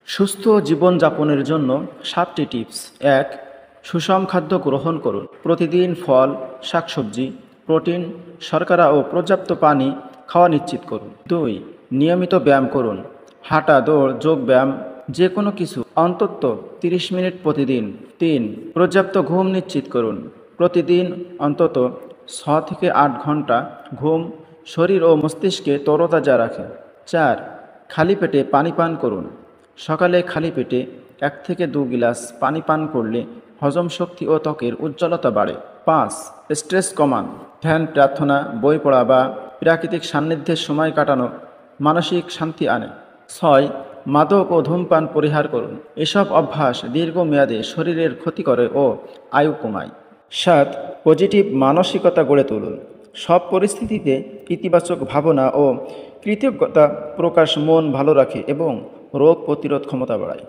সুস্থ জীবনযাপনের জন্য 7টি টিপস। ১. সুষম খাদ্য গ্রহণ করুন। প্রতিদিন ফল, শাকসবজি, প্রোটিন, শর্করা ও পর্যাপ্ত পানি খাওয়া নিশ্চিত করুন। ২. নিয়মিত ব্যায়াম করুন। হাঁটা, দৌড়, যোগ ব্যায়াম, যে কোনো কিছু অন্তত 30 মিনিট প্রতিদিন। ৩. পর্যাপ্ত ঘুম নিশ্চিত করুন। প্রতিদিন অন্তত 6 থেকে 8 ঘন্টা ঘুম শরীর ও মস্তিষ্কে তরতাজা রাখে। ৪. খালি পেটে পানি পান করুন। সকালে খালি পেটে 1 থেকে 2 গিলাস পানি পান করলে হজম শক্তি ও ত্বকের উজ্জ্বলতা বাড়ে। ৫. স্ট্রেস কমান। ধ্যান, প্রার্থনা, বই পড়া বা প্রাকৃতিক সান্নিধ্যে সময় কাটানো মানসিক শান্তি আনে। ৬. মাদক ও ধূমপান পরিহার করুন। এসব অভ্যাস দীর্ঘমেয়াদে শরীরের ক্ষতি করে ও আয়ু কমায়। ৭. পজিটিভ মানসিকতা গড়ে তুলুন। সব পরিস্থিতিতে ইতিবাচক ভাবনা ও কৃতজ্ঞতা প্রকাশ মন ভালো রাখে এবং রোগ প্রতিরোধ ক্ষমতা বাড়ায়।